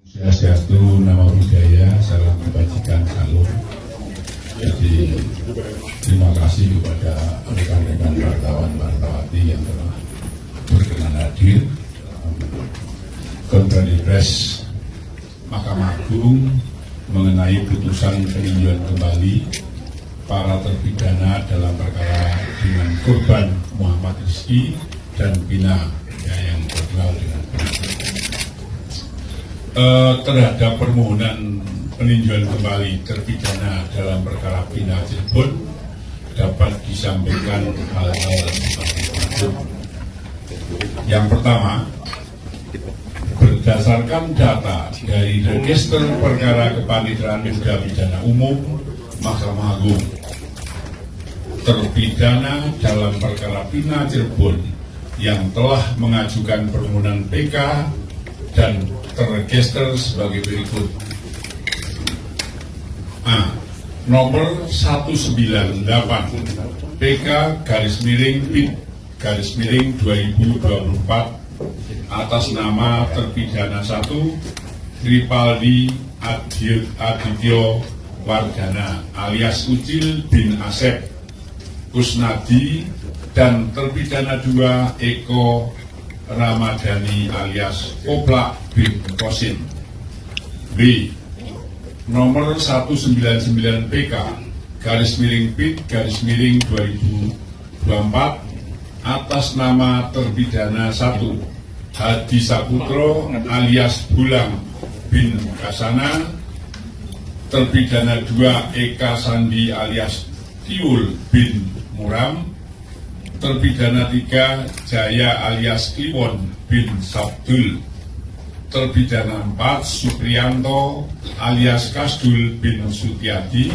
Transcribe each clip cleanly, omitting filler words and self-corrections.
Swastiastu, Namo Buddhaya, salam kebajikan, salam. Jadi terima kasih kepada rekan-rekan wartawan-wartawati yang telah berkenan hadir konferensi pers Mahkamah Agung mengenai putusan peninjauan kembali para terpidana dalam perkara dengan korban Muhammad Rizki dan Pina yang terkenal dengan terhadap permohonan peninjauan kembali terpidana dalam perkara Pina Cirebon dapat disampaikan hal-hal seperti berikut. Yang pertama, berdasarkan data dari Register Perkara Kepaniteraan Tindak Pidana Umum Mahkamah Agung, terpidana dalam perkara Pina Cirebon yang telah mengajukan permohonan PK dan terregister sebagai berikut. A. Nomor 198 PK /PIT/2024 atas nama terpidana 1 Ripaldi Adityo Wardana alias Ucil bin Asep Kusnadi dan terpidana 2 Eko Ramadhani alias Oblak bin Kosin. B. Nomor 199 PK /PIT/2024 atas nama terpidana 1 Hadi Saputro alias Bulang bin Kasana, terpidana 2 Eka Sandi alias Tiul bin Muram, terpidana 3 Jaya alias Kliwon bin Sabdul, terpidana 4 Supriyanto alias Kasdul bin Sutiadi,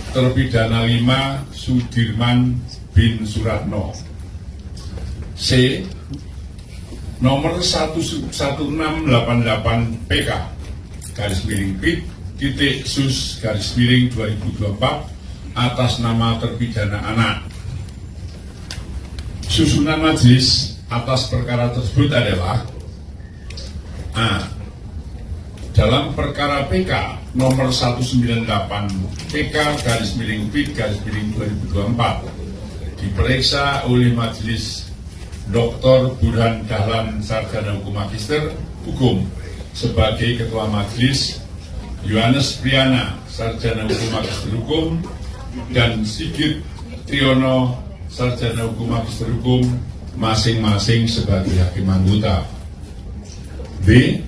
terpidana 5 Sudirman bin Suratno. C. Nomor 1688 PK /PIT/SUS/2024 atas nama terpidana anak. Susunan majelis atas perkara tersebut adalah: A. Dalam perkara PK nomor 198 PK /PIT/2024 diperiksa oleh majelis Dr. Burhan Dahlan Sarjana Hukum Magister Hukum sebagai Ketua Majelis, Yohanes Priana Sarjana Hukum Magister Hukum, dan Sigit Triono Sarjana Hukum Magister Hukum masing-masing sebagai hakim anggota. B.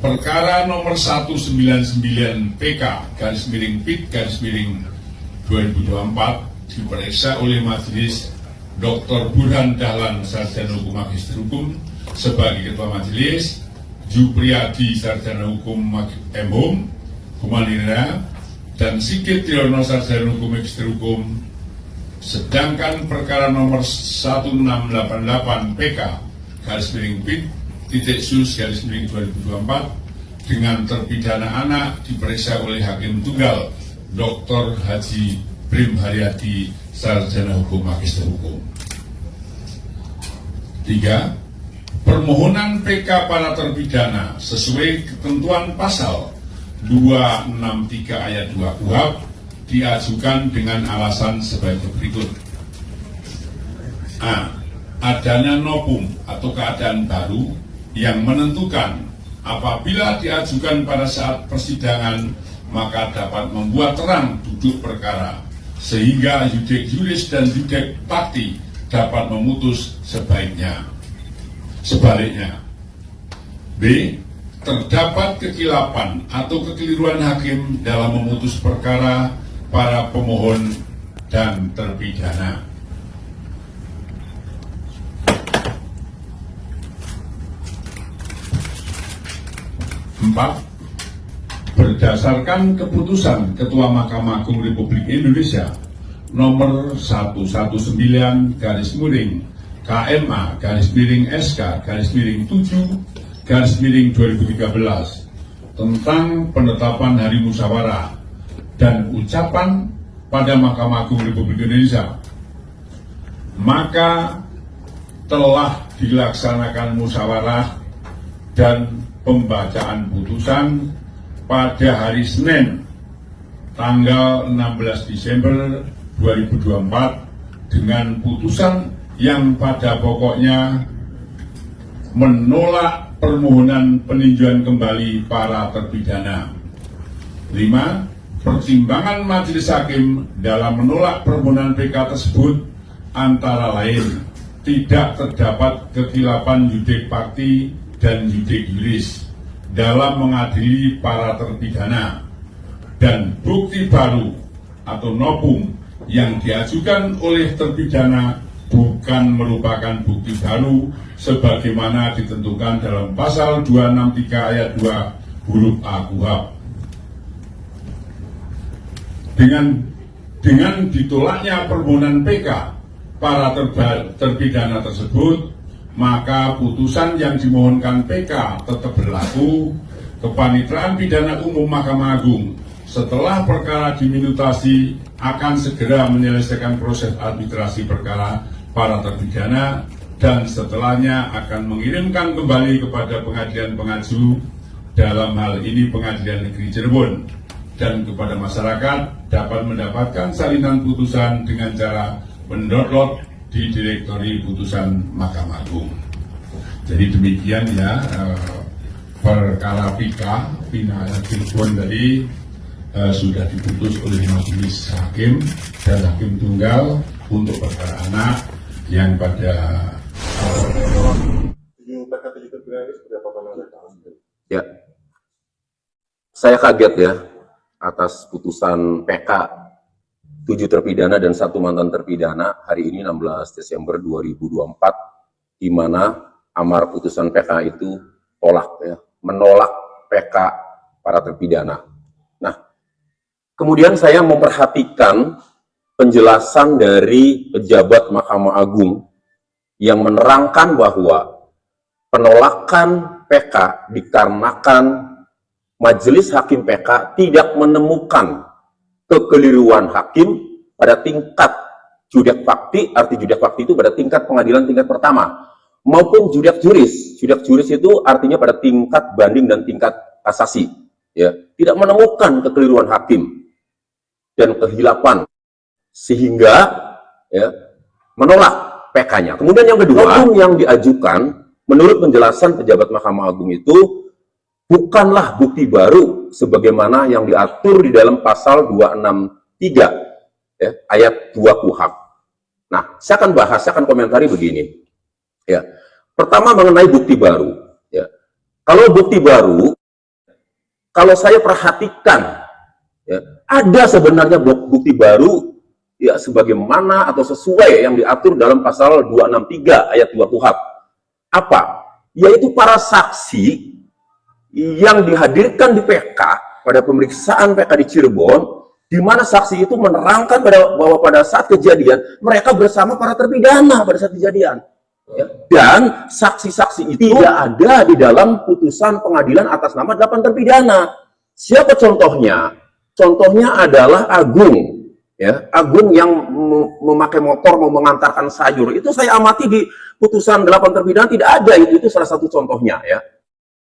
Perkara nomor 199 PK /PIT/2024 diperiksa oleh Majelis Dr. Burhan Dahlan Sarjana Hukum Magister Hukum sebagai Ketua Majelis, Jupriyadi Sarjana Hukum M.Hum Humanira, dan Sigit Triono Sarjana Hukum Magister Hukum. Sedangkan perkara nomor 1688 PK /PIT/SUS/2024 dengan terpidana anak diperiksa oleh Hakim Tunggal Dr. Haji Brim Haryadi Sarjana Hukum Magister Hukum. 3. Permohonan PK para terpidana sesuai ketentuan pasal 263 ayat 2 KUHP diajukan dengan alasan sebagai berikut. A. Adanya novum atau keadaan baru yang menentukan apabila diajukan pada saat persidangan maka dapat membuat terang duduk perkara sehingga yudek juris dan yudek fakti dapat memutus sebaliknya. B. Terdapat kekilapan atau kekeliruan hakim dalam memutus perkara para pemohon dan terpidana. Empat. Berdasarkan keputusan Ketua Mahkamah Agung Republik Indonesia nomor 119-KMA-SK-7-2013 tentang penetapan Hari Musyawarah dan ucapan pada Mahkamah Agung Republik Indonesia, maka telah dilaksanakan musyawarah dan pembacaan putusan pada hari Senin tanggal 16 Desember 2024 dengan putusan yang pada pokoknya menolak permohonan peninjauan kembali para terpidana. 5. Pertimbangan majelis hakim dalam menolak permohonan PK tersebut antara lain tidak terdapat kekhilafan yudik fakti dan yudik juris dalam mengadili para terpidana, dan bukti baru atau nopum yang diajukan oleh terpidana bukan merupakan bukti baru sebagaimana ditentukan dalam pasal 263 ayat 2 huruf A KUHP. Dengan ditolaknya permohonan PK para terpidana tersebut, maka putusan yang dimohonkan PK tetap berlaku. Kepanitraan Pidana Umum Mahkamah Agung setelah perkara diminutasi akan segera menyelesaikan proses arbitrasi perkara para terpidana dan setelahnya akan mengirimkan kembali kepada pengadilan pengaju, dalam hal ini Pengadilan Negeri Cirebon, dan kepada masyarakat dapat mendapatkan salinan putusan dengan cara mendownload di direktori putusan Mahkamah Agung. Jadi demikian ya perkara Pina Cirebon tadi sudah diputus oleh majelis hakim dan hakim tunggal untuk perkara anak yang pada ya, saya kaget ya atas putusan PK 7 terpidana dan 1 mantan terpidana hari ini 16 Desember 2024, di mana amar putusan PK itu menolak PK para terpidana. Nah, kemudian saya memperhatikan penjelasan dari pejabat Mahkamah Agung yang menerangkan bahwa penolakan PK dikarenakan Majelis Hakim PK tidak menemukan kekeliruan hakim pada tingkat judak fakti. Arti judak fakti itu pada tingkat pengadilan tingkat pertama, maupun judak juris. Judak juris itu artinya pada tingkat banding dan tingkat kasasi. Ya, tidak menemukan kekeliruan hakim dan kehilapan sehingga ya, menolak PK-nya. Kemudian yang kedua, yang diajukan menurut penjelasan pejabat Mahkamah Agung itu bukanlah bukti baru sebagaimana yang diatur di dalam pasal 263 ya, ayat 2 KUHP. Nah, saya akan komentari begini. Ya. Pertama mengenai bukti baru. Ya. Kalau bukti baru, kalau saya perhatikan, ya, ada sebenarnya bukti baru ya sebagaimana atau sesuai yang diatur dalam pasal 263 ayat 2 KUHP. Apa? Yaitu para saksi yang dihadirkan di PK pada pemeriksaan PK di Cirebon, di mana saksi itu menerangkan bahwa pada saat kejadian mereka bersama para terpidana pada saat kejadian, ya. Dan saksi-saksi itu tidak ada di dalam putusan pengadilan atas nama 8 terpidana. Siapa contohnya? Contohnya adalah Agung, ya, Agung yang memakai motor mau mengantarkan sayur. Itu saya amati di putusan 8 terpidana tidak ada, itu salah satu contohnya, ya.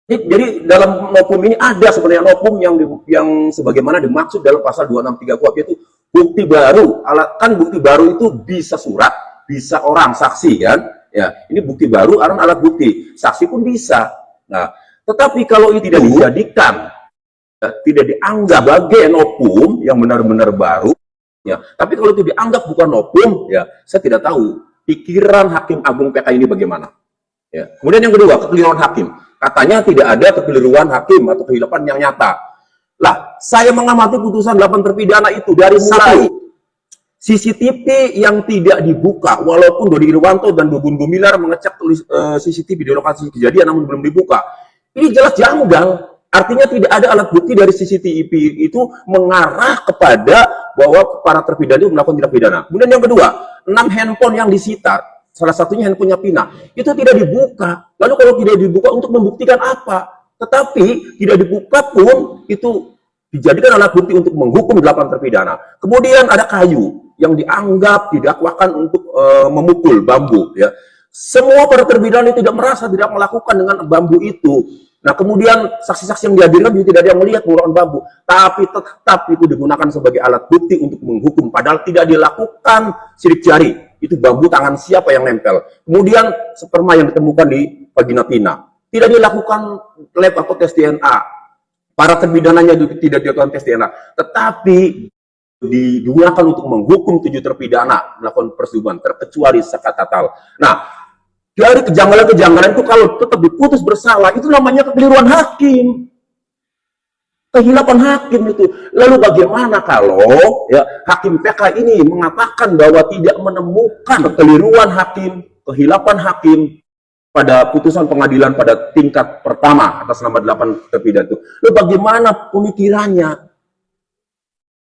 Jadi dalam nopum ini ada sebenarnya nopum yang sebagaimana dimaksud dalam pasal 263 KUHP, yaitu bukti baru. Kan bukti baru itu bisa surat, bisa orang saksi kan. Ya, ini bukti baru, alat bukti. Saksi pun bisa. Nah, tetapi kalau itu tidak dijadikan, ya, tidak dianggap sebagai nopum yang benar-benar baru, ya. Tapi kalau itu dianggap bukan nopum, ya, saya tidak tahu pikiran Hakim Agung PK ini bagaimana. Ya. Kemudian yang kedua, kekeliruan hakim. Katanya tidak ada kekeliruan hakim atau kehilapan yang nyata. Lah, saya mengamati putusan 8 terpidana itu dari mulai CCTV yang tidak dibuka, walaupun Dodi Irwanto dan Bubun Gumilar mengecek CCTV di lokasi kejadian namun belum dibuka. Ini jelas janggal. Artinya tidak ada alat bukti dari CCTV itu mengarah kepada bahwa para terpidana itu melakukan tindak pidana. Kemudian yang kedua, 6 handphone yang disita, salah satunya handphonenya Pina, itu tidak dibuka. Lalu kalau tidak dibuka untuk membuktikan apa? Tetapi tidak dibuka pun itu dijadikan alat bukti untuk menghukum 8 terpidana. Kemudian ada kayu yang dianggap didakwakan untuk memukul bambu. Ya. Semua para terpidana tidak merasa tidak melakukan dengan bambu itu. Nah, kemudian saksi-saksi yang dihadirkan juga tidak ada yang melihat menggunakan bambu, tapi tetap itu digunakan sebagai alat bukti untuk menghukum, padahal tidak dilakukan sidik jari. Itu bambu tangan siapa yang nempel. Kemudian sperma yang ditemukan di vagina Tina, tidak dilakukan lab atau tes DNA. Para terpidananya juga tidak dilakukan tes DNA, tetapi digunakan untuk menghukum 7 terpidana melakukan persetubuhan, terkecuali Sakat Tatal. Nah, dari kejanggalan-kejanggalan itu kalau tetap diputus bersalah, itu namanya kekeliruan hakim. Kehilapan hakim itu. Lalu bagaimana kalau ya hakim PK ini mengatakan bahwa tidak menemukan kekeliruan hakim, kehilapan hakim pada putusan pengadilan pada tingkat pertama atas nama 8 terpidana itu. Lalu bagaimana pemikirannya?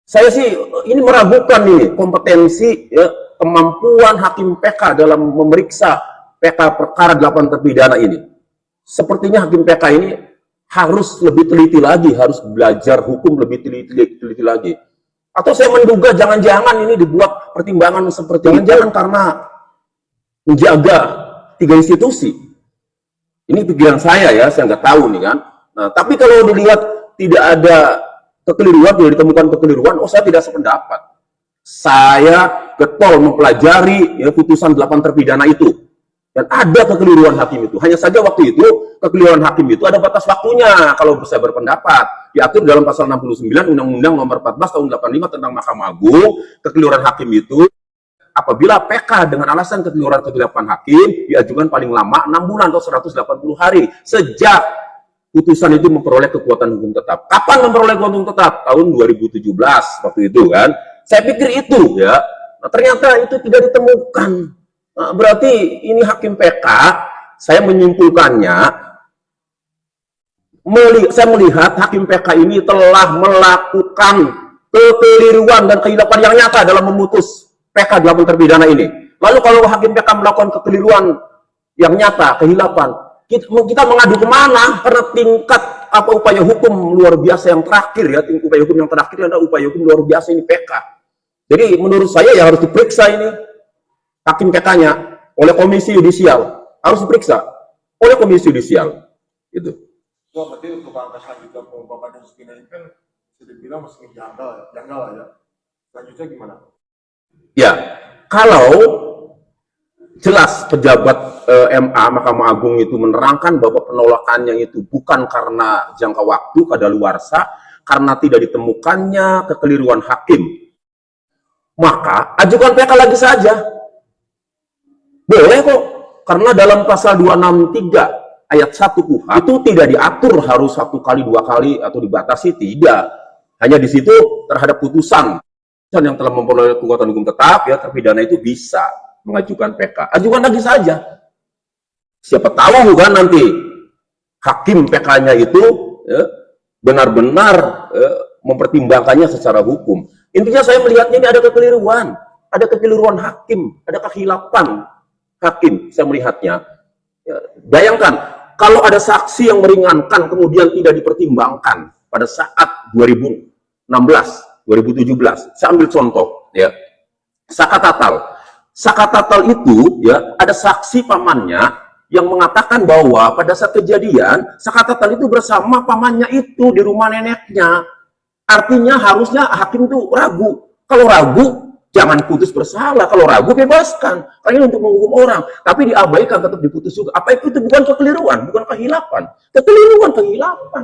Saya sih ini meragukan nih kompetensi ya, kemampuan hakim PK dalam memeriksa PK perkara 8 terpidana ini. Sepertinya hakim PK ini harus lebih teliti lagi, harus belajar hukum lebih teliti lagi. Atau saya menduga jangan-jangan ini dibuat pertimbangan seperti ini, jangan karena menjaga 3 institusi. Ini pikiran saya ya, saya nggak tahu nih kan. Nah, tapi kalau dilihat tidak ada kekeliruan, tidak ditemukan kekeliruan, saya tidak sependapat. Saya getol mempelajari ya, putusan 8 terpidana itu. Dan ada kekeliruan hakim itu. Hanya saja waktu itu, kekeliruan hakim itu ada batas waktunya. Kalau saya berpendapat, diatur dalam pasal 69 Undang-Undang nomor 14 tahun 85 tentang Mahkamah Agung, kekeliruan hakim itu, apabila PK dengan alasan kekeliruan hakim, diajukan paling lama 6 bulan atau 180 hari. Sejak putusan itu memperoleh kekuatan hukum tetap. Kapan memperoleh kekuatan hukum tetap? Tahun 2017, waktu itu kan. Saya pikir itu ya. Nah, ternyata itu tidak ditemukan. Nah, berarti ini hakim PK, saya menyimpulkannya, saya melihat hakim PK ini telah melakukan kekeliruan dan kehilapan yang nyata dalam memutus PK 8 terpidana ini. Lalu kalau hakim PK melakukan kekeliruan yang nyata, kehilapan, kita mengadu kemana? Karena tingkat upaya hukum luar biasa yang terakhir ya, upaya hukum yang terakhir adalah upaya hukum luar biasa ini PK. Jadi menurut saya ya harus diperiksa ini. Hakim PK-nya oleh Komisi Yudisial harus diperiksa oleh Komisi Yudisial itu. Berarti untuk langkah selanjutnya pengungkapan kasus ini kan bisa dibilang masih janggal ya. Selanjutnya gimana? Ya, kalau jelas pejabat MA Mahkamah Agung itu menerangkan bahwa penolakannya itu bukan karena jangka waktu kadaluarsa, karena tidak ditemukannya kekeliruan hakim, maka ajukan PK lagi saja. Boleh kok, karena dalam pasal 263 ayat 1 KUHP itu tidak diatur harus 1 kali, 2 kali atau dibatasi, tidak. Hanya di situ terhadap putusan yang telah memperoleh kekuatan hukum tetap ya terpidana itu bisa mengajukan PK. Ajukan lagi saja. Siapa tahu kan nanti hakim PK-nya itu ya, benar-benar mempertimbangkannya secara hukum. Intinya saya melihatnya ini ada kekeliruan hakim, ada kehilapan hakim, saya melihatnya. Ya, bayangkan, kalau ada saksi yang meringankan kemudian tidak dipertimbangkan pada saat 2016, 2017, saya ambil contoh, ya, Sakat Tatal. Sakat Tatal itu, ya, ada saksi pamannya yang mengatakan bahwa pada saat kejadian, Sakat Tatal itu bersama pamannya itu di rumah neneknya. Artinya harusnya hakim itu ragu. Kalau ragu, jangan putus bersalah. Kalau ragu, bebaskan. Karena untuk menghukum orang. Tapi diabaikan, tetap diputus juga. Apa itu bukan kekeliruan, bukan kehilapan. Kekeliruan, kehilapan.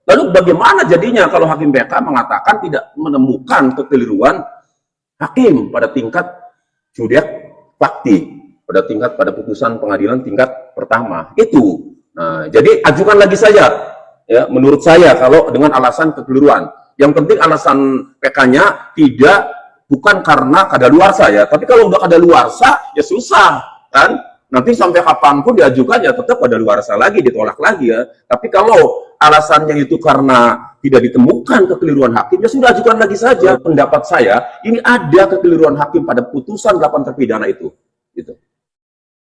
Lalu bagaimana jadinya kalau hakim PK mengatakan tidak menemukan kekeliruan hakim pada tingkat judek fakti, pada putusan pengadilan tingkat pertama. Itu. Nah, jadi ajukan lagi saja. Ya, menurut saya kalau dengan alasan kekeliruan. Yang penting alasan PK-nya bukan karena kadaluarsa ya, tapi kalau udah kadaluarsa ya susah kan, nanti sampai kapanpun diajukan ya tetap kadaluarsa lagi, ditolak lagi ya. Tapi kalau alasannya itu karena tidak ditemukan kekeliruan hakim, ya sudah ajukan lagi saja. Pendapat saya ini ada kekeliruan hakim pada putusan 8 terpidana itu gitu.